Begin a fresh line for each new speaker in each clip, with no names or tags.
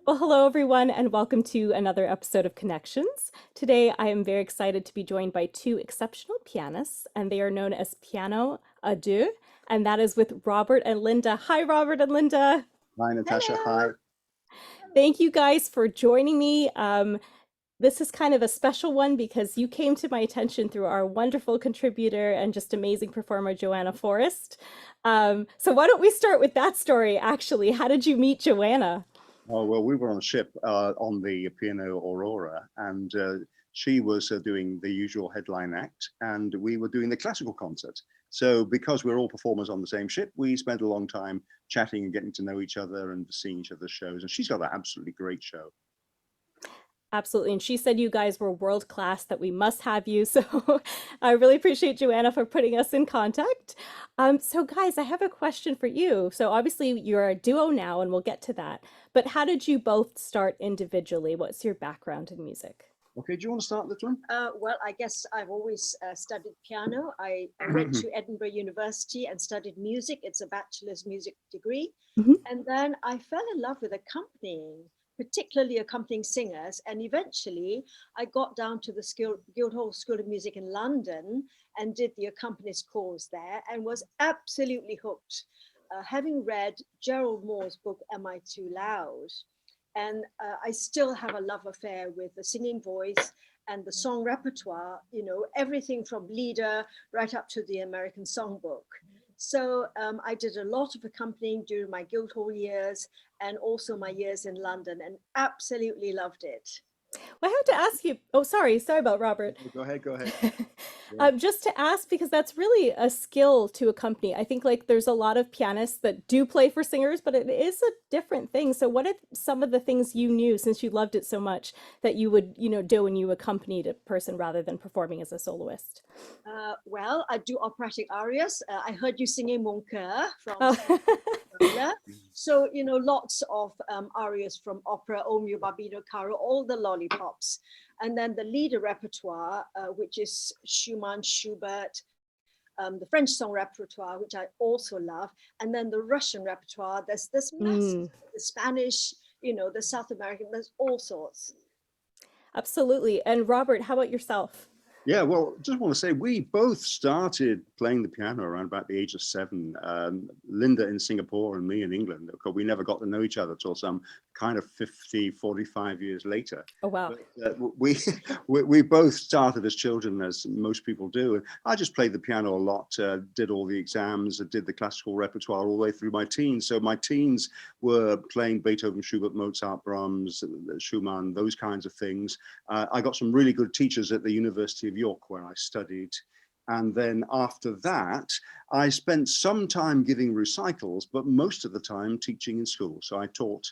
Well, hello everyone, and welcome to another episode of Connections. Today, I am very excited to be joined by two exceptional pianists, and they are known as Piano Adieu, and that is with Robert and Linda. Hi, Robert and Linda.
Hi, Natasha. Hi.
Hello.
Thank you guys for joining me. This is kind of a special one because you came to my attention through our wonderful contributor and just amazing performer, Joanna Forrest. So why don't we start with that story, actually? How did you meet Joanna?
Oh, well, we were on a ship on the Piano Aurora, and she was doing the usual headline act, and we were doing the classical concert. So, because we're all performers on the same ship, we spent a long time chatting and getting to know each other and seeing each other's shows. And she's got an absolutely great show.
Absolutely. And she said you guys were world class, that we must have you. So I really appreciate Joanna for putting us in contact. So, guys, I have a question for you. So, obviously, you're a duo now, and we'll get to that. But how did you both start individually? What's your background in music?
Okay, do you want to start this one?
Well, I guess I've always studied piano. I went to Edinburgh University and studied music. It's a bachelor's music degree.
Mhm.
And then I fell in love with accompanying, particularly accompanying singers. And eventually I got down to the Guildhall School of Music in London and did the accompanist course there and was absolutely hooked. Having read Gerald Moore's book, Am I Too Loud? And I still have a love affair with the singing voice and the song repertoire, everything from Lieder right up to the American Songbook. So I did a lot of accompanying during my Guildhall years and also my years in London and absolutely loved it.
Well, I have to ask you. Oh, sorry about Robert.
Go ahead, go ahead. Yeah.
Just to ask, because that's really a skill to accompany. I think like there's a lot of pianists that do play for singers, but it is a different thing. So what are some of the things you knew, since you loved it so much, that you would, do when you accompanied a person rather than performing as a soloist?
Well, I do operatic arias. I heard you singing Mon Coeur from
Oh.
earlier. So, lots of arias from opera, O mio bambino caro, all the lollipops. And then the leader repertoire, which is Schumann, Schubert, the French song repertoire, which I also love. And then the Russian repertoire, there's this massive,
Mm,
the Spanish, the South American, there's all sorts.
absolutely. And Robert, how about yourself?
Yeah, well, just want to say we both started playing the piano around about the age of 7. Linda in Singapore and me in England. Of course, we never got to know each other till some kind of 50, 45 years later.
Oh, wow.
But we both started as children, as most people do. And I just played the piano a lot, did all the exams, did the classical repertoire all the way through my teens. So my teens were playing Beethoven, Schubert, Mozart, Brahms, Schumann, those kinds of things. I got some really good teachers at the University of York where I studied. And then after that, I spent some time giving recitals, but most of the time teaching in school. So I taught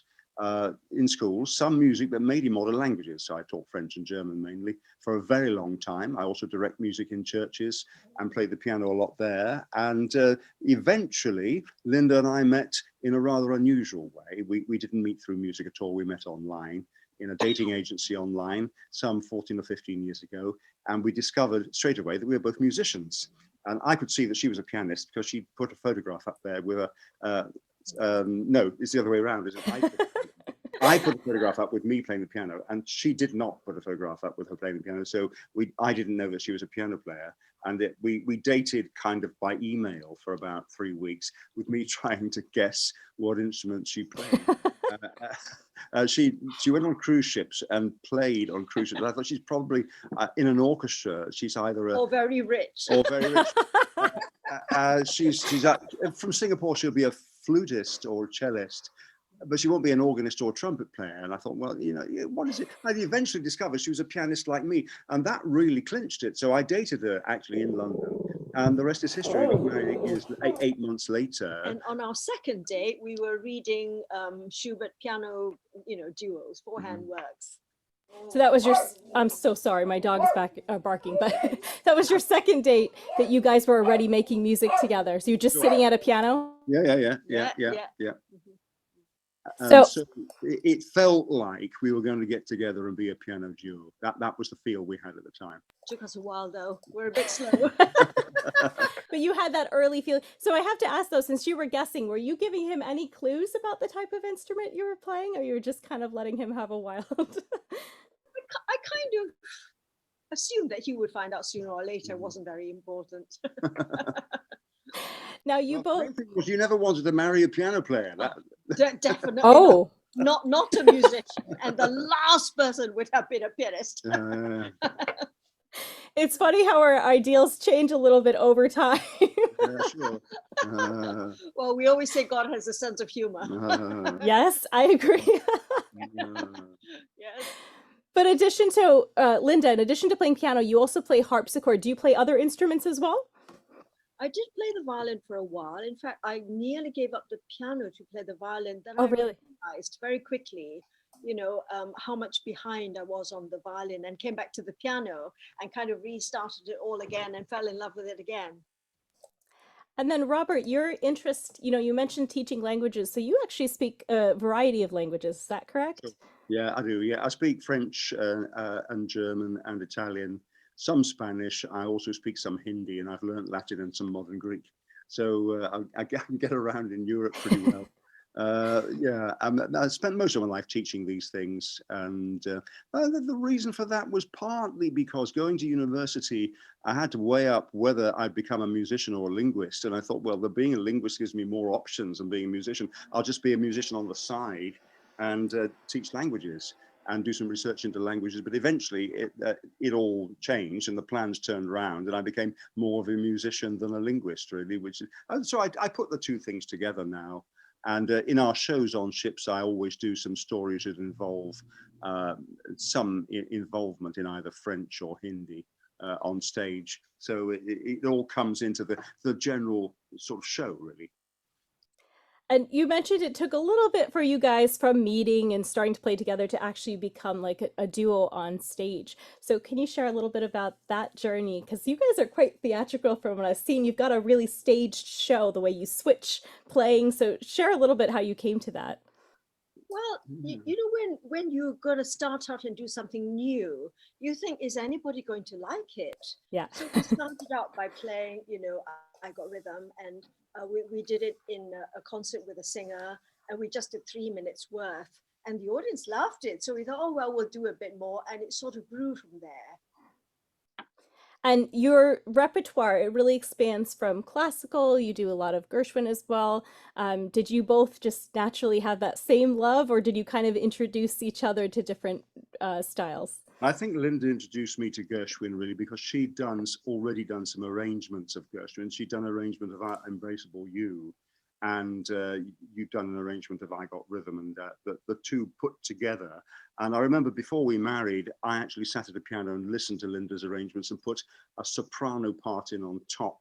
in schools some music, but mainly modern languages. So I taught French and German mainly for a very long time. I also direct music in churches and played the piano a lot there. And eventually, Linda and I met in a rather unusual way. We didn't meet through music at all. We met online in a dating agency online some 14 or 15 years ago. And we discovered straight away that we were both musicians. And I could see that she was a pianist because she put a photograph up there with no, it's the other way around, isn't it? I put a photograph up with me playing the piano, and she did not put a photograph up with her playing the piano. So I didn't know that she was a piano player. And we dated kind of by email for about 3 weeks, with me trying to guess what instrument she played. She went on cruise ships and played on cruise ships. I thought she's probably in an orchestra. She's either
Or very rich.
or very rich. She's from Singapore. She'll be a flutist or a cellist, but she won't be an organist or a trumpet player. And I thought, well, what is it? I eventually discovered she was a pianist like me, and that really clinched it. So I dated her actually in London, and the rest is history. We got married 8 months later.
And on our second date, we were reading Schubert piano, duos, four-hand works.
So that was I'm so sorry, my dog is back barking, but that was your second date that you guys were already making music together. So you're just sitting at a piano?
Yeah.
Yeah.
And
So
so it felt like we were going to get together and be a piano duo. That was the feel we had at the time.
Took us a while though. We're a bit slow.
but you had that early feeling. So I have to ask though, since you were guessing, were you giving him any clues about the type of instrument you were playing, or you were just kind of letting him have a wild?
I kind of assumed that he would find out sooner or later. It wasn't very important.
Now you
Well, the
both.
main thing was you never wanted to marry a piano player.
Definitely
Oh,
not a musician. And the last person would have been a pianist.
it's funny how our ideals change a little bit over time.
Sure.
Well, we always say God has a sense of humor.
Yes, I agree.
Yes.
But addition to Linda, in addition to playing piano, you also play harpsichord. Do you play other instruments as well?
I did play the violin for a while. In fact, I nearly gave up the piano to play the violin. Then
Oh,
I
really?
realized very quickly, how much behind I was on the violin, and came back to the piano and kind of restarted it all again and fell in love with it again.
And then Robert, your interest, you mentioned teaching languages, so you actually speak a variety of languages. Is that correct?
Yeah, I do. Yeah, I speak French and German and Italian, some Spanish. I also speak some Hindi, and I've learned Latin and some modern Greek. So I can get around in Europe pretty well. Yeah, I spent most of my life teaching these things, and the reason for that was partly because going to university, I had to weigh up whether I'd become a musician or a linguist, and I thought, well, being a linguist gives me more options than being a musician. I'll just be a musician on the side and teach languages and do some research into languages. But eventually it all changed and the plans turned around, and I became more of a musician than a linguist, really, which is, so I put the two things together now. And in our shows on ships, I always do some stories that involve some involvement in either French or Hindi on stage. So it all comes into the general sort of show, really.
And you mentioned it took a little bit for you guys from meeting and starting to play together to actually become like a duo on stage. So can you share a little bit about that journey? Because you guys are quite theatrical from what I've seen. You've got a really staged show, the way you switch playing. So share a little bit how you came to that.
Well, when you're going to start out and do something new, you think, is anybody going to like it?
Yeah.
So we started out by playing, I Got Rhythm, and we did it in a concert with a singer, and we just did 3 minutes worth, and the audience loved it. So we thought, oh, well, we'll do a bit more, and it sort of grew from there.
And your repertoire, it really expands from classical. You do a lot of Gershwin as well. Did you both just naturally have that same love, or did you kind of introduce each other to different styles?
I think Linda introduced me to Gershwin really because she'd already done some arrangements of Gershwin. She'd done an arrangement of Embraceable You, and you've done an arrangement of I Got Rhythm, and the two put together. And I remember before we married, I actually sat at the piano and listened to Linda's arrangements and put a soprano part in on top.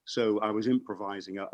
So I was improvising a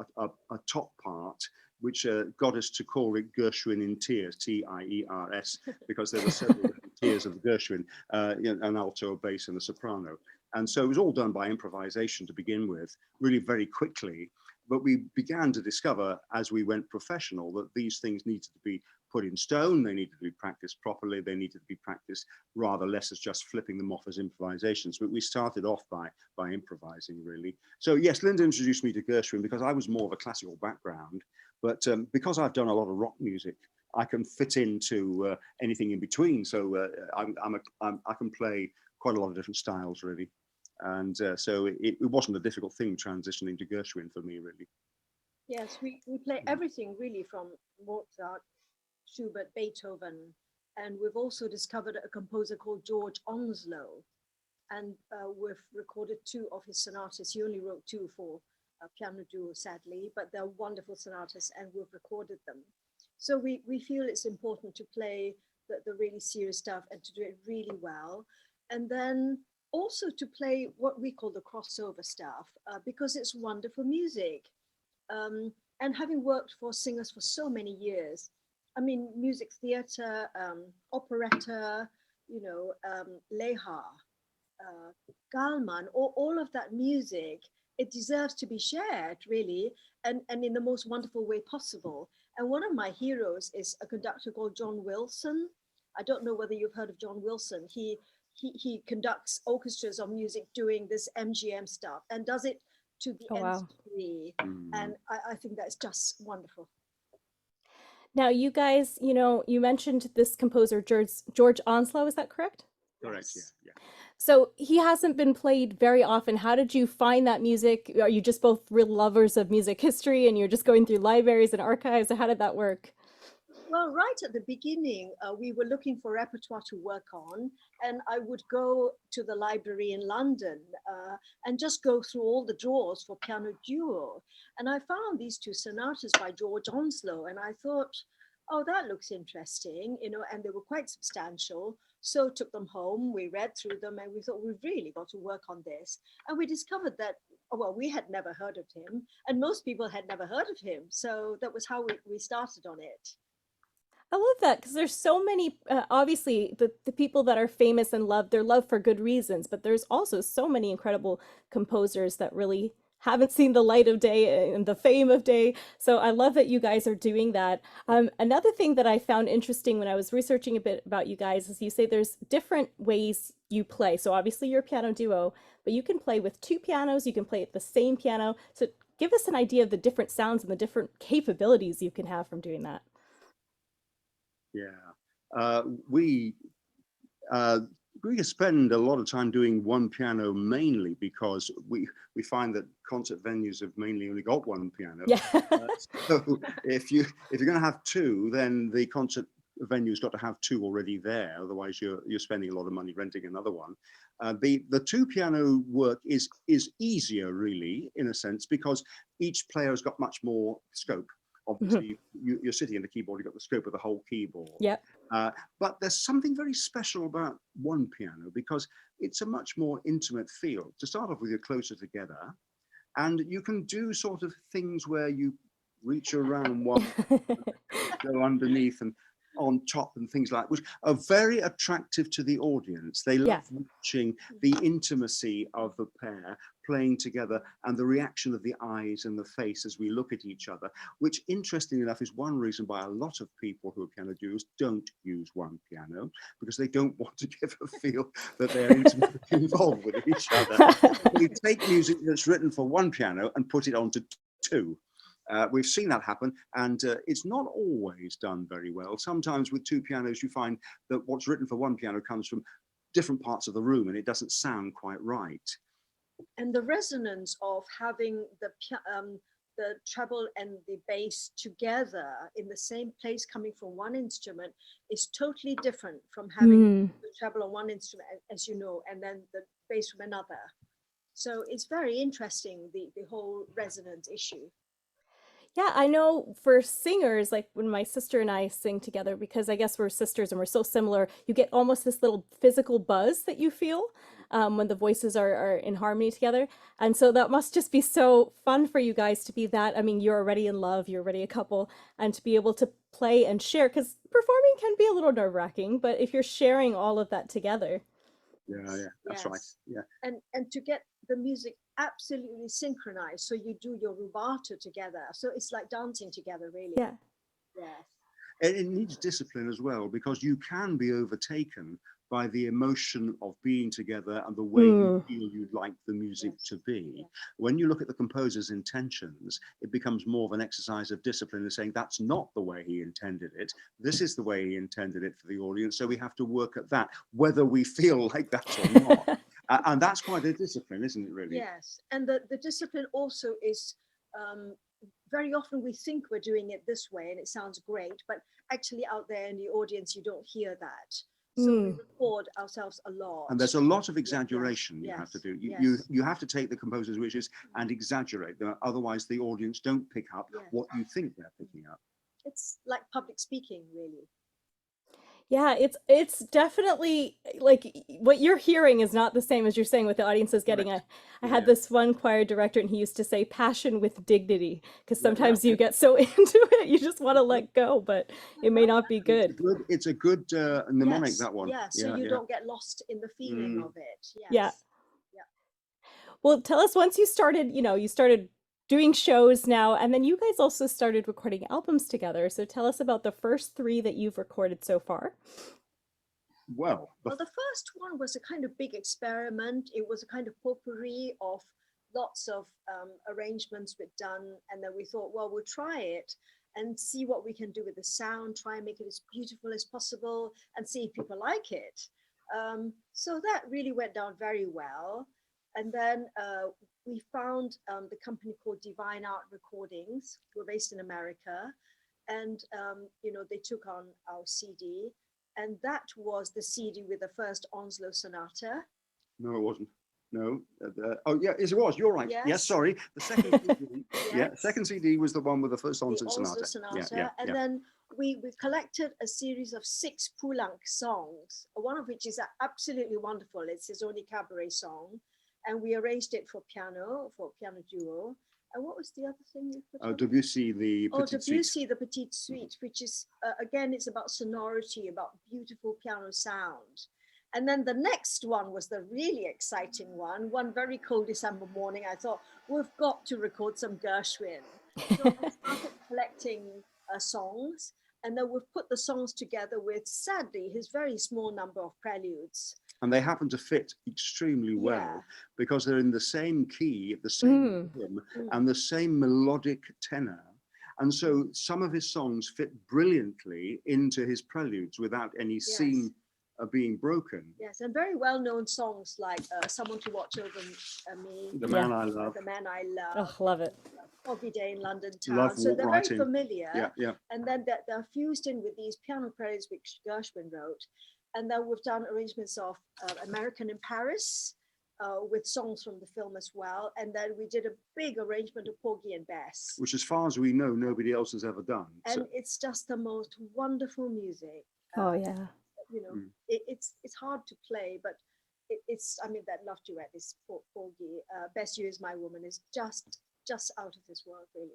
top part, which got us to call it Gershwin in Tears, Tiers, because there were several different tiers of Gershwin, an alto, a bass, and a soprano. And so it was all done by improvisation to begin with, really very quickly. But we began to discover as we went professional that these things needed to be put in stone, they needed to be practiced properly, they needed to be practiced rather less as just flipping them off as improvisations. But we started off by improvising, really. So yes, Linda introduced me to Gershwin because I was more of a classical background, but because I've done a lot of rock music, I can fit into anything in between. So I can play quite a lot of different styles, really. And so it wasn't a difficult thing transitioning to Gershwin for me, really.
Yes, we play everything really from Mozart, Schubert, Beethoven, and we've also discovered a composer called George Onslow, and we've recorded 2 of his sonatas. He only wrote 2 for piano duo, sadly, but they're wonderful sonatas, and we've recorded them. So we feel it's important to play the really serious stuff and to do it really well, and then also to play what we call the crossover stuff, because it's wonderful music. And having worked for singers for so many years, I mean, music theatre, operetta, Leha, Galman, all of that music, it deserves to be shared, really, and in the most wonderful way possible. And one of my heroes is a conductor called John Wilson. I don't know whether you've heard of John Wilson. He conducts orchestras of music doing this MGM stuff and does it to the
Oh,
nth
wow.
degree. And I think that's just wonderful.
Now, you guys, you mentioned this composer, George Onslow, is that correct?
Correct. Yeah.
Yes.
Yeah.
So he hasn't been played very often. How did you find that music? Are you just both real lovers of music history and you're just going through libraries and archives? Or how did that work?
Well, right at the beginning, we were looking for repertoire to work on, and I would go to the library in London and just go through all the drawers for piano duo. And I found these two sonatas by George Onslow, and I thought, oh, that looks interesting, and they were quite substantial. So took them home, we read through them, and we thought we've really got to work on this. And we discovered that, well, we had never heard of him, and most people had never heard of him. So that was how we started on it.
I love that because there's so many, obviously, the people that are famous and loved, they're loved for good reasons, but there's also so many incredible composers that really haven't seen the light of day and the fame of day. So I love that you guys are doing that. Another thing that I found interesting when I was researching a bit about you guys is you say there's different ways you play. So obviously you're a piano duo, but you can play with two pianos, you can play at the same piano. So give us an idea of the different sounds and the different capabilities you can have from doing that.
Yeah. We we spend a lot of time doing one piano mainly because we find that concert venues have mainly only got one piano.
Yeah.
So if you're going to have two, then the concert venue's got to have two already there. Otherwise, you're spending a lot of money renting another one. The two piano work is easier really in a sense because each player has got much more scope. Obviously, you're sitting in the keyboard, you've got the scope of the whole keyboard.
Yep.
But there's something very special about one piano because it's a much more intimate feel. To start off with, you're closer together, and you can do sort of things where you reach around one, go underneath and on top and things like, which are very attractive to the audience. They love watching the intimacy of the pair playing together and the reaction of the eyes and the face as we look at each other, which interestingly enough is one reason why a lot of people who are piano duos don't use one piano, because they don't want to give a feel that they're intimately involved with each other. They take music that's written for one piano and put it onto two. We've seen that happen, and it's not always done very well. Sometimes with two pianos, you find that what's written for one piano comes from different parts of the room, and it doesn't sound quite right.
And the resonance of having the treble and the bass together in the same place coming from one instrument is totally different from having the treble on one instrument, as you know, and then the bass from another. So it's very interesting, the whole resonance issue.
Yeah, I know for singers, like when my sister and I sing together, because I guess we're sisters and we're so similar, you get almost this little physical buzz that you feel when the voices are in harmony together. And so that must just be so fun for you guys to be that. I mean, you're already in love, you're already a couple, and to be able to play and share, because performing can be a little nerve-wracking, but if you're sharing all of that together.
Yeah, that's right. Yeah.
And to get the music absolutely synchronized, so you do your rubato together. So it's like dancing together, really.
Yeah.
Yes.
And it needs discipline as well, because you can be overtaken by the emotion of being together and the way you feel you'd like the music to be. When you look at the composer's intentions, it becomes more of an exercise of discipline and saying that's not the way he intended it. This is the way he intended it for the audience. So we have to work at that, whether we feel like that or not. And that's quite a discipline, isn't it, really?
Yes. And the discipline also is very often we think we're doing it this way and it sounds great, but actually out there in the audience, you don't hear that. So we record ourselves a lot.
And there's a lot of exaggeration you have to do.
Yes.
You have to take the composer's wishes and exaggerate them. Otherwise, the audience don't pick up what you think they're picking up.
It's like public speaking, really.
Yeah, it's definitely like what you're hearing is not the same as you're saying what the audience is getting. I had this one choir director and he used to say passion with dignity, because sometimes you get so into it you just want to let go, but it may not be good.
It's a good mnemonic, that one.
Yeah, so you don't get lost in the feeling of it. Yes.
Yeah. Well, tell us, once you started, you started doing shows now, and then you guys also started recording albums together. So tell us about the first three that you've recorded so far.
Well,
Well, the first one was a kind of big experiment. It was a kind of potpourri of lots of arrangements we'd done. And then we thought, well, we'll try it and see what we can do with the sound, try and make it as beautiful as possible and see if people like it. So that really went down very well. And then we found the company called Divine Art Recordings. We're based in America. And, they took on our CD. And that was the CD with the first Onslow Sonata.
no, it wasn't. No. Oh, yeah, yes, it was. You're right. Yes, sorry. The second CD, yeah, second CD was the one with the first Onslow Sonata. Yeah,
and then we collected a series of 6 Poulenc songs, one of which is absolutely wonderful. It's his only cabaret song. And we arranged it for piano duo. And what was the other thing you put on?
Debussy, the
Debussy, the Petite Suite, which is, again, it's about sonority, about beautiful piano sound. And then the next one was the really exciting one. One very cold December morning, I thought, we've got to record some Gershwin. So I started collecting songs, and then we've put the songs together with, sadly, his very small number of preludes.
And they happen to fit extremely well because they're in the same key, the same rhythm, and the same melodic tenor. And so some of his songs fit brilliantly into his preludes without any scene being broken.
Yes, and very well-known songs like Someone to Watch Over Me,
The Man I Love.
The Man I Love.
Oh, love it.
Foggy Day in London Town.
Love
So they're
Writing.
very familiar.
Yeah.
And then they're fused in with these piano preludes which Gershwin wrote. And then we've done arrangements of American in Paris with songs from the film as well. And then we did a big arrangement of Porgy and Bess.
Which, as far as we know, nobody else has ever done.
And it's just the most wonderful music.
Oh, yeah.
It's hard to play, but it's, I mean, that love duet is Porgy. Bess You Is My Woman is just out of this world, really.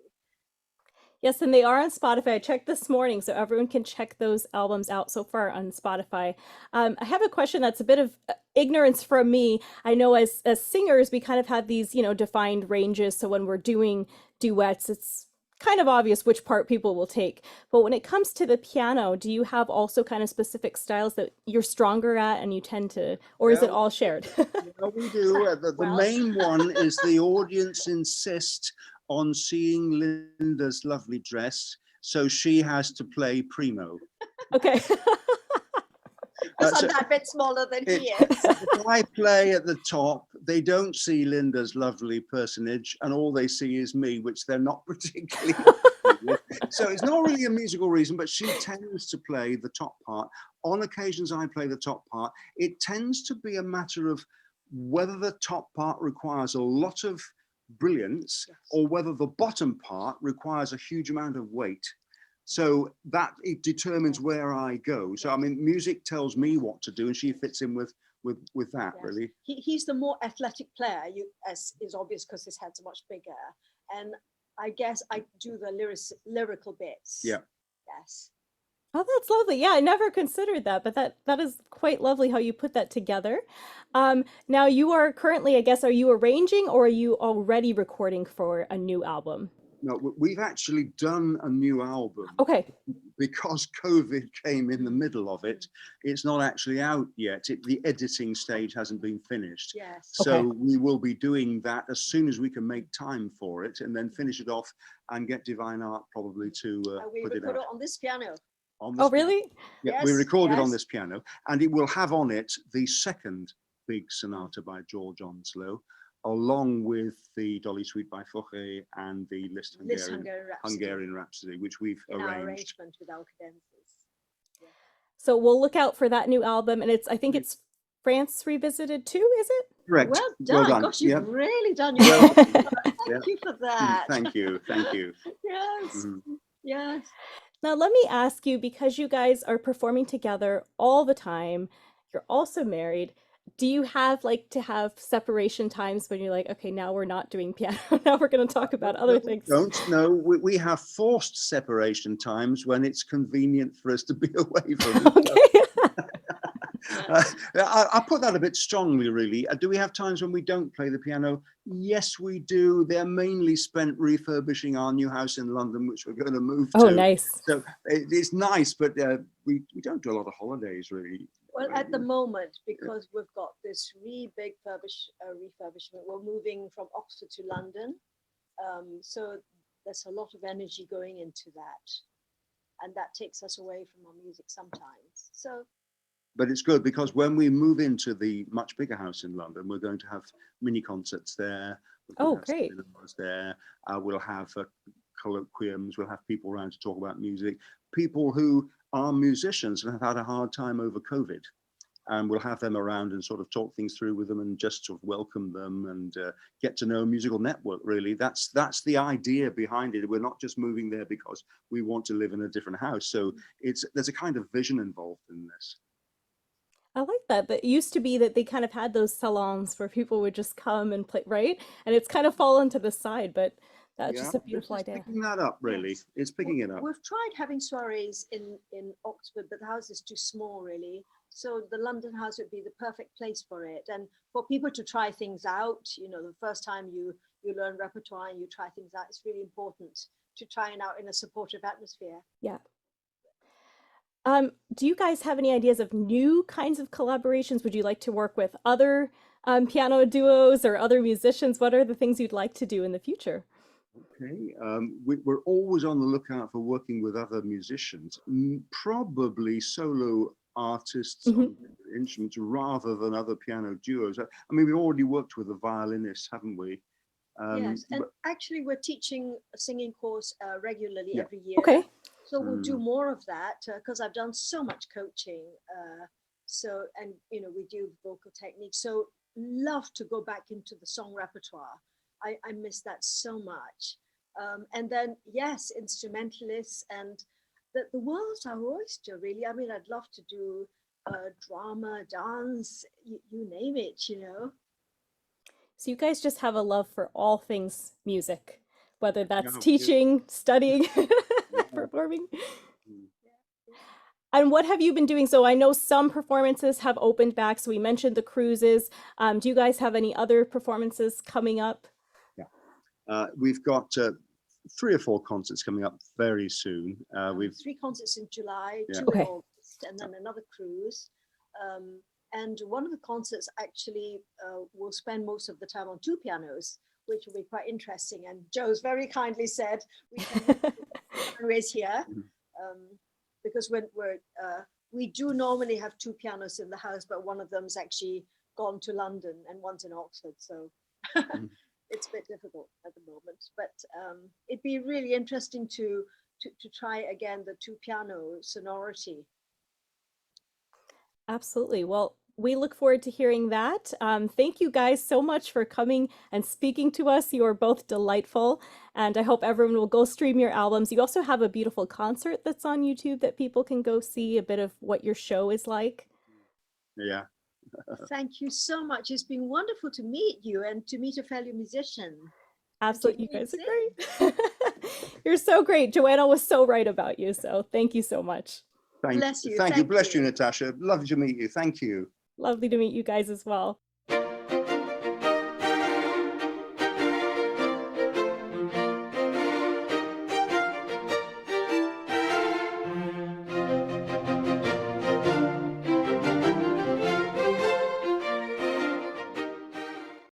Yes, and they are on Spotify. I checked this morning, so everyone can check those albums out so far on Spotify. I have a question that's a bit of ignorance from me. I know as singers, we kind of have these, defined ranges. So when we're doing duets, it's kind of obvious which part people will take. But when it comes to the piano, do you have also kind of specific styles that you're stronger at and you tend to, or is it all shared?
No, we do. The main one is the audience insist on seeing Linda's lovely dress, so she has to play primo.
Okay.
Because I'm that bit smaller than he is.
If I play at the top, they don't see Linda's lovely personage, and all they see is me, which they're not particularly happy with. So it's not really a musical reason, but she tends to play the top part. On occasions, I play the top part. It tends to be a matter of whether the top part requires a lot of brilliance or whether the bottom part requires a huge amount of weight. So that it determines where I go. So I mean, music tells me what to do, and she fits in with that, really.
He's the more athletic player, as is obvious because his head's much bigger. And I guess I do the lyrical bits.
Yeah.
Yes.
Oh, that's lovely. Yeah, I never considered that, but that is quite lovely how you put that together. Now you are currently, I guess, are you arranging or are you already recording for a new album?
No, we've actually done a new album.
Okay.
Because COVID came in the middle of it, it's not actually out yet. The editing stage hasn't been finished.
Yes.
So we will be doing that as soon as we can make time for it, and then finish it off and get Divine Art probably to put it out.
On this piano.
Oh, really?
Yeah,
yes,
we recorded on this piano, and it will have on it the second big sonata by George Onslow, along with the Dolly Suite by Fouquet and the Liszt Hungarian Rhapsody, which we've arranged.
Arrangement with our cadenzas. Yeah.
So we'll look out for that new album, and I think it's France Revisited too, is it?
Correct.
Well done.
Well done.
Gosh, you've really done your work. Thank you for that.
Thank you.
Yes. Yes.
Now let me ask you, because you guys are performing together all the time, you're also married. Do you have to have separation times when you're like, okay, now we're not doing piano, now we're going to talk about other things?
We have forced separation times when it's convenient for us to be away from each
Okay.
other. I put that a bit strongly, really. Do we have times when we don't play the piano? Yes, we do. They're mainly spent refurbishing our new house in London, which we're going to move
Oh,
to.
nice.
So it's nice, but we don't do a lot of holidays, really.
Well, at the moment, because we've got this really big refurbishment, we're moving from Oxford to London. So there's a lot of energy going into that. And that takes us away from our music sometimes. So,
but it's good because when we move into the much bigger house in London, we're going to have mini concerts there.
Oh, great.
There. We'll have colloquiums. We'll have people around to talk about music. People who are musicians and have had a hard time over COVID. And we'll have them around and sort of talk things through with them and just sort of welcome them and get to know a musical network, really. That's the idea behind it. We're not just moving there because we want to live in a different house. So there's a kind of vision involved in this.
I like that. That used to be that they kind of had those salons where people would just come and play, right? And it's kind of fallen to the side, but that's just a beautiful idea.
Picking that up, really.
Yes.
It's picking it up.
We've tried having soirees in Oxford, but the house is too small, really. So the London house would be the perfect place for it. And for people to try things out, you know, the first time you learn repertoire and you try things out, it's really important to try it out in a supportive atmosphere.
Yeah. Do you guys have any ideas of new kinds of collaborations? Would you like to work with other piano duos or other musicians? What are the things you'd like to do in the future?
Okay, we're always on the lookout for working with other musicians, probably solo artists on instruments rather than other piano duos. I mean, we've already worked with a violinist, haven't we?
Yes, and actually we're teaching a singing course regularly every year.
Okay.
So we'll do more of that because I've done so much coaching. And you know, we do vocal techniques. So love to go back into the song repertoire. I miss that so much. And then yes, instrumentalists, and the world's our oyster, really. I mean, I'd love to do drama, dance, you name it, you know.
So you guys just have a love for all things music, whether that's teaching, studying, performing. And what have you been doing? So I know some performances have opened back. So we mentioned the cruises. Do you guys have any other performances coming up?
Yeah, we've got 3 or 4 concerts coming up very soon. We've
3 concerts in July, 2
Okay.
in August, and then another cruise. And one of the concerts actually will spend most of the time on 2 pianos, which will be quite interesting. And Joe's very kindly said we can raise here because we do normally have 2 pianos in the house, but one of them's actually gone to London and one's in Oxford. So it's a bit difficult at the moment. But it'd be really interesting to try again the 2 piano sonority.
Absolutely. Well, we look forward to hearing that. Thank you guys so much for coming and speaking to us. You are both delightful, and I hope everyone will go stream your albums. You also have a beautiful concert that's on YouTube that people can go see a bit of what your show is like.
Yeah.
Thank you so much. It's been wonderful to meet you and to meet a fellow musician.
Absolutely. You guys are great. You're so great. Joanna was so right about you. So thank you so much.
Bless you.
Thank you. Bless you, Natasha. Lovely to meet you. Thank you.
Lovely to meet you guys as well.